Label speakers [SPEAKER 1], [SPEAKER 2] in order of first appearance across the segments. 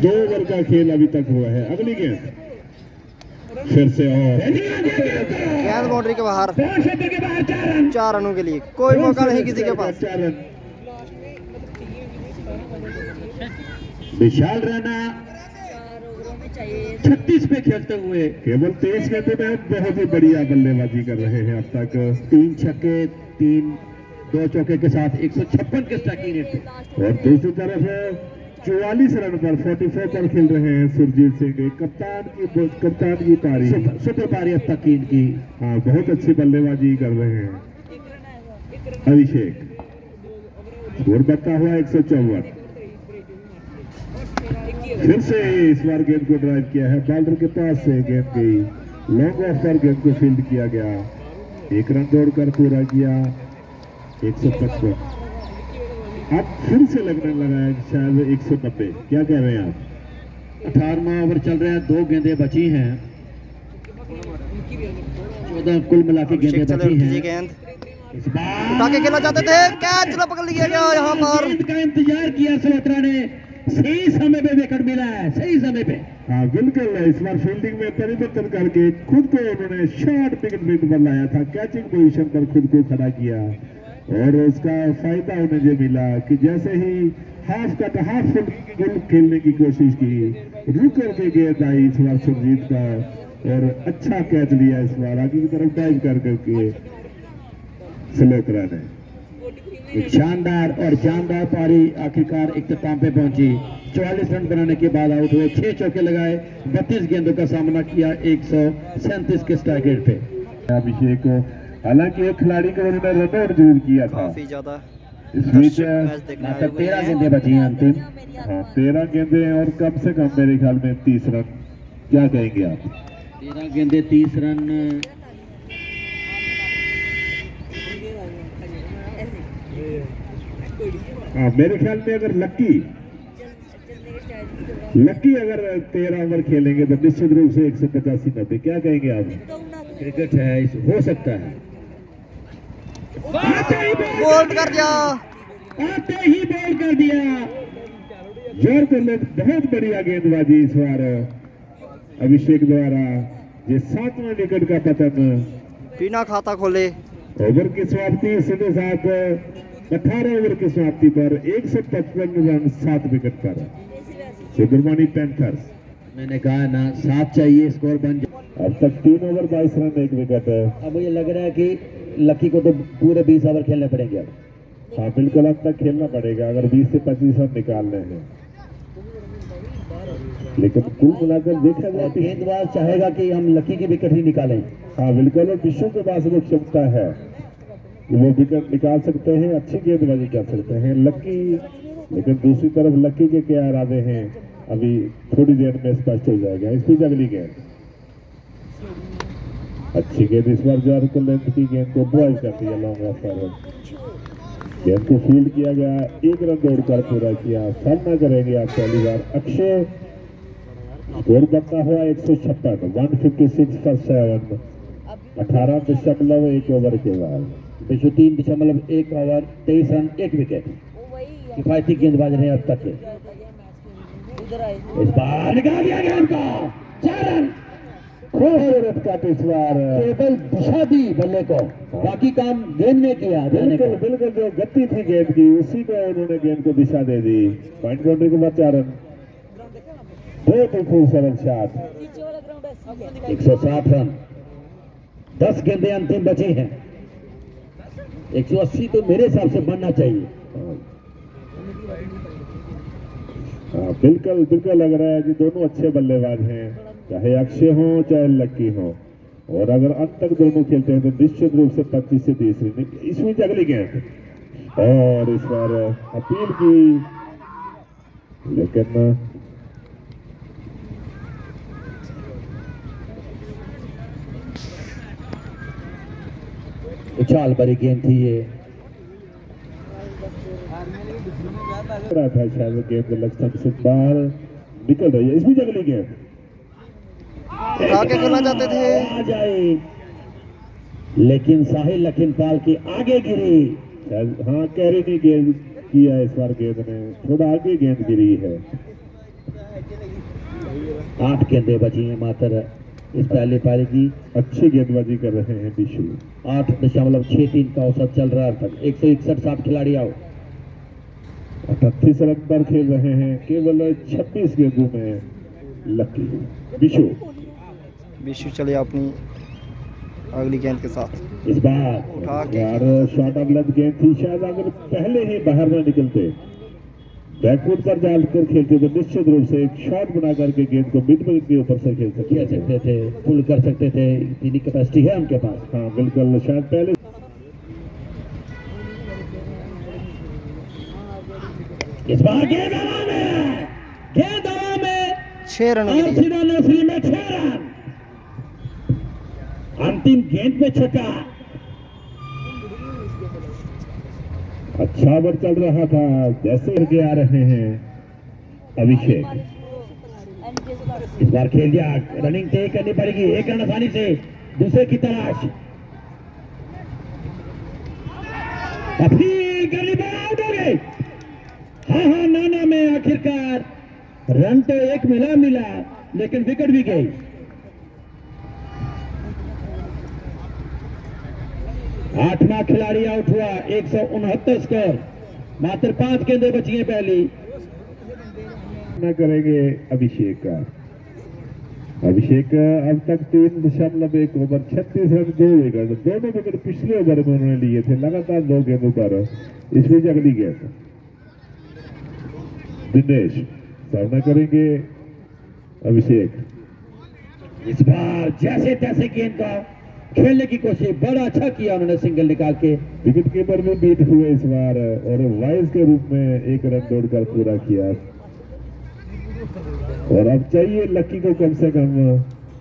[SPEAKER 1] 2 over का खेल अभी तक हुआ है। अगली गेंद फिर से और
[SPEAKER 2] गेंद बाउंड्री के बाहर, 4 रनों के लिए कोई मौका नहीं किसी के पास।
[SPEAKER 1] 4 रन। विशाल राणा 36 पे खेलते हुए केवल 23 गेंदों में बहुत ही बढ़िया बल्लेबाजी कर रहे हैं अब तक।
[SPEAKER 3] 3 छक्के 2 चौके के साथ 156 के स्ट्राइकिंग रेट पे।
[SPEAKER 1] और दूसरी तरफ 44 रन पर 44 पर खेल रहे हैं सुरजीत सिंह। कप्तान की पारी,
[SPEAKER 3] सुपर पारी अब तक की इनकी।
[SPEAKER 1] हाँ, बहुत अच्छी बल्लेबाजी कर रहे हैं अभिषेक। स्कोर बढ़ता हुआ 154। फिर से इस बार गेंद को ड्राइव किया है बॉलर के पास से, गेंद गई लॉन्ग ऑफ पर, गेंद को फील्ड किया गया। 1 रन दौड़कर पूरा किया 155। अब फिर से लगने लगा है शायद 190। क्या कह रहे हैं आप?
[SPEAKER 3] 18वां ओवर चल रहा है, 2 गेंदें बची हैं, 14 कुल मिला के गेंदें बची हैं।
[SPEAKER 2] गेंद
[SPEAKER 3] इस बार
[SPEAKER 2] उठा के खेलना चाहते थे, कैच ना पकड़ लिया गया यहाँ पर।
[SPEAKER 3] गेंद का इंतजार किया सलोत्रा ने, सही समय पे विकेट मिला है, सही समय पे।
[SPEAKER 1] हाँ बिल्कुल, इस बार फील्डिंग में परिवर्तन करके खुद को उन्होंने शॉर्ट विकेट बनाया था। कैचिंग पोजीशन पर खुद को खड़ा किया और उसका फायदा उन्हें ये मिला कि जैसे ही हाफ फुल खेलने की कोशिश की, रुक करके गेंद आई इस बार सुरजीत का और अच्छा कैच लिया इस बार आगे की तरफ डाइव कर करके सलोत्रा ने।
[SPEAKER 3] एक शानदार और जानदार पारी आखिरकार इख्तिताम पे पहुंची। 44 रन बनाने के बाद आउट हुए, 6 चौके लगाए, 32 गेंदों का सामना किया 137 के स्ट्राइक रेट पे।
[SPEAKER 1] अभिषेक को हालांकि एक खिलाड़ी को उन्होंने रन आउट जरूर किया था
[SPEAKER 2] काफी ज्यादा।
[SPEAKER 1] इस बीच।
[SPEAKER 3] 13 गेंदें बची हैं अंतिम।
[SPEAKER 1] हाँ 13 गेंदें और कम से कम मेरे ख्याल में 30 रन। क्या कहेंगे आप?
[SPEAKER 3] 13 गेंदें 30 रन।
[SPEAKER 1] हाँ मेरे ख्याल में अगर लक्की अगर 13 ओवर खेलेंगे तो निश्चित रूप से 185-90। क्या कहेंगे आप?
[SPEAKER 3] क्रिकेट है, हो सकता है।
[SPEAKER 2] बोल्ड कर दिया,
[SPEAKER 1] आते ही बॉल कर दिया। जोर को लोग बहुत बढ़िया गेंदबाजी इस बार अभिषेक द्वारा। ये 7वां विकेट का पतन।
[SPEAKER 2] बिना खाता खोले
[SPEAKER 1] ओवर की समाप्ति सीधे साथ 18 ओवर की समाप्ति पर 155 रन 7 विकेट पर सुब्रमणी पैंथर्स।
[SPEAKER 3] मैंने कहा ना 7 चाहिए, स्कोर बन जाए।
[SPEAKER 1] अब तक 3 ओवर 22 रन 1 विकेट है।
[SPEAKER 3] अब मुझे लग रहा है कि लकी को तो पूरे 20 ओवर खेलने पड़ेंगे अब।
[SPEAKER 1] हाँ बिल्कुल, अब तक खेलना पड़ेगा अगर 20 से 25 रन निकालने हैं। लेकिन कुल मिलाकर देखा जाए
[SPEAKER 3] गेंदबाज चाहेगा कि हम लकी की विकेट ही निकालें।
[SPEAKER 1] हाँ बिल्कुल, और विश्व के पास वो क्षमता है कि वो विकेट निकाल सकते हैं, अच्छी गेंदबाजी कर सकते हैं लकी। लेकिन दूसरी तरफ लकी के क्या इरादे हैं अभी थोड़ी देर में स्पष्ट हो जाएगा। इस बीच अगली गेंद, अच्छी गेंद इस बार जो को लेंथ की गेंद को बॉल कर दिया लॉन्ग ऑफ पर। गेंद को फील्ड किया गया, 1 रन दौड़कर पूरा किया। सामना करेंगे आप पहली बार अक्षय। स्कोर बनता हुआ 156, 156 फॉर 7। 18.1 ओवर के बाद
[SPEAKER 3] 3.1 ओवर 23 रन 1 विकेट। किफायती गेंदबाज रहे अब तक। इस बार निकाल दिया गेंद को, 4 रन।
[SPEAKER 1] इस बार
[SPEAKER 3] केवल दिशा दी बल्ले को, बाकी काम गेंद ने किया।
[SPEAKER 1] बिल्कुल बिल्कुल, जो गति थी गेंद की उसी को उन्होंने गेंद को दिशा दे दी। पॉइंट बाउंड्री के बाद 4 रन। बहुत ही खूबसूरत शॉट।
[SPEAKER 3] 160 रन, 10 गेंदें अंतिम बची हैं। 180 तो मेरे हिसाब से बनना चाहिए।
[SPEAKER 1] हाँ बिल्कुल बिल्कुल, लग रहा है कि दोनों अच्छे बल्लेबाज हैं, चाहे अक्षय हो चाहे लक्की हो। और अगर अंत तक दोनों खेलते हैं तो निश्चित रूप से 25 से 30 रन। इसमें अगली गेंद और इस बार अपील की, लेकिन
[SPEAKER 3] उछाल भरी गेंद थी ये।
[SPEAKER 1] रहा था शायद वो गेंद लक्ष्य से बाहर निकल रही है। इसमें अगली गेंद
[SPEAKER 2] आगे खेलना चाहते थे,
[SPEAKER 3] आ जाए, लेकिन साहिल लखनपाल की आगे गिरी।
[SPEAKER 1] हाँ कैरी नहीं गेंद किया इस बार, गेंद ने थोड़ा आगे गेंद गिरी है।
[SPEAKER 3] 8 गेंदें बची हैं मात्र इस पहले पारी की।
[SPEAKER 1] अच्छी गेंदबाजी कर रहे हैं बिशु।
[SPEAKER 3] 8.63 का औसत चल रहा है अब तक। 161 7 खिलाड़ी आउट।
[SPEAKER 1] 38 रन पर खेल रहे हैं केवल 26 गेंदों में लकी।
[SPEAKER 2] बिशु चले अपनी अगली गेंद के साथ।
[SPEAKER 3] इस बार
[SPEAKER 2] उठा के
[SPEAKER 1] यार शॉट ऑफ लेंथ गेंद थी, शायद अगर पहले ही बाहर न निकलते, बैकवुड पर जाकर खेलते तो निश्चित रूप से एक शॉट बना करके गेंद को मिड विकेट के ऊपर से खेल सकते थे,
[SPEAKER 3] पुल कर सकते थे। इतनी कैपेसिटी है उनके पास।
[SPEAKER 1] हाँ बिल्कुल, शायद पहले।
[SPEAKER 3] इस बार गेंद हवा में, गेंद हवा में
[SPEAKER 2] 6 रनों के लिए।
[SPEAKER 3] आसिफ नसरी में 6 रन। अंतिम गेंद पे छक्का।
[SPEAKER 1] अच्छा ओवर चल रहा था, जैसे आगे आ रहे हैं अभिषेक।
[SPEAKER 3] इस बार खेल दिया, रनिंग तय करनी पड़ेगी। 1 रन आसानी से दूसरे की तलाश। फिर गली में आउट हो गए। हाँ नाना में आखिरकार रन तो 1 मिला लेकिन विकेट भी गई। 8वां खिलाड़ी आउट हुआ। 169 स्कोर। मात्र 5 गेंदें बची हैं पहली।
[SPEAKER 1] न करेंगे अभिषेक का। अभिषेक अब तक 3.1 ओवर 36 रन 2 विकेट। दोनों विकेट पिछले ओवर में उन्होंने लिए थे लगातार 2 गेंदों पर। इस बीच अगली गेंद दिनेश, सामना करेंगे अभिषेक।
[SPEAKER 3] इस बार जैसे तैसे गेंद का खेलने की कोशिश, बड़ा अच्छा किया उन्होंने सिंगल निकाल के।
[SPEAKER 1] विकेट कीपर भी बीट हुए इस बार और वाइस के रूप में 1 रन दौड़कर पूरा किया। और अब चाहिए लकी को कम से कम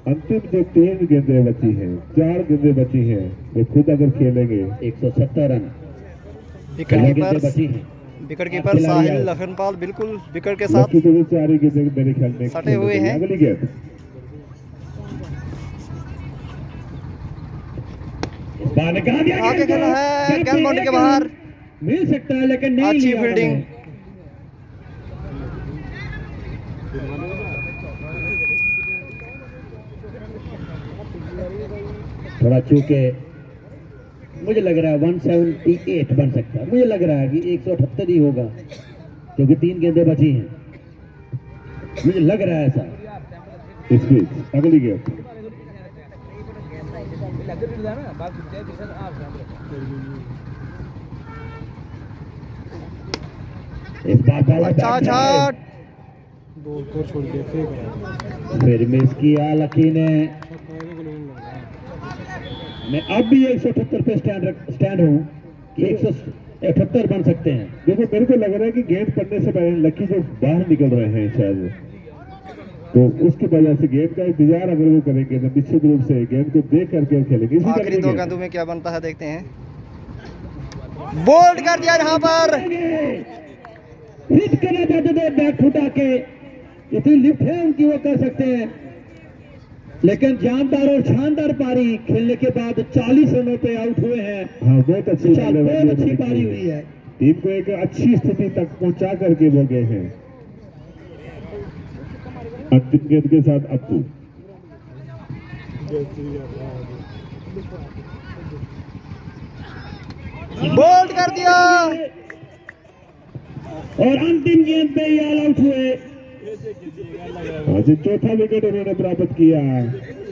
[SPEAKER 1] अंतिम जो 3 गेंदें बची हैं, 4 गेंदें बची हैं, वो खुद अगर खेलेंगे
[SPEAKER 3] 170 रन।
[SPEAKER 2] विकेट कीपर साहिल लखनपाल बिल्कुल विकेट के साथ
[SPEAKER 1] 4 ही गेंदें मेरे ख्याल में
[SPEAKER 2] सटे हुए हैं।
[SPEAKER 1] अगली गेंद
[SPEAKER 2] आगे खेला है, गेंद बाउंड्री के बाहर।
[SPEAKER 3] मिल सकता है लेकिन नहीं।
[SPEAKER 2] अच्छी फील्डिंग।
[SPEAKER 3] थोड़ा चूके मुझे लग रहा है 178 बन सकता है। मुझे लग रहा है कि 178 ही होगा क्योंकि 3 गेंदें बची हैं। मुझे लग रहा है ऐसा।
[SPEAKER 1] इस बीच अगली गेंद
[SPEAKER 3] इस बार
[SPEAKER 2] अच्छा शॉट
[SPEAKER 3] फिर मिस किया लकी ने। मैं अब भी 178 पे स्टैंड हूं कि 178 बन सकते हैं।
[SPEAKER 1] देखो मेरे को लग रहा है कि गेंद पड़ने से पहले लकी जो बाहर निकल रहे हैं शायद, तो उसकी वजह से गेंद का इंतजार अगर वो करेंगे तो निश्चित रूप से गेंद को देख करके खेलेंगे।
[SPEAKER 2] आखिरी 2 गेंदों में क्या बनता है देखते हैं। बोल्ड कर दिया यहाँ पर।
[SPEAKER 3] हिट करना चाहते थे, बैक फुट आके इतनी लिफ्ट है उनकी, वो कर सकते हैं। लेकिन जानदार और शानदार पारी खेलने के बाद 40 रनों पे आउट हुए हैं।
[SPEAKER 1] हाँ बहुत अच्छी
[SPEAKER 3] पारी हुई है।
[SPEAKER 1] टीम को एक अच्छी स्थिति तक पहुंचा करके वो गए हैं। अंतिम गेंद के साथ अप्पू
[SPEAKER 2] बोल्ड कर दिया
[SPEAKER 3] और अंतिम गेंद पे ही ऑल आउट हुए।
[SPEAKER 1] आज 4था विकेट उन्होंने प्राप्त किया।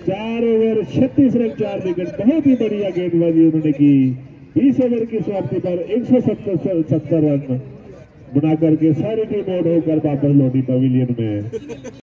[SPEAKER 1] 4 ओवर 36 रन 4 विकेट। बहुत ही बढ़िया गेंदबाजी उन्होंने की। 20 ओवर की समाप्ति पर 170 रन बना करके सारी टीम आउट होकर वापस लौटी पवेलियन में।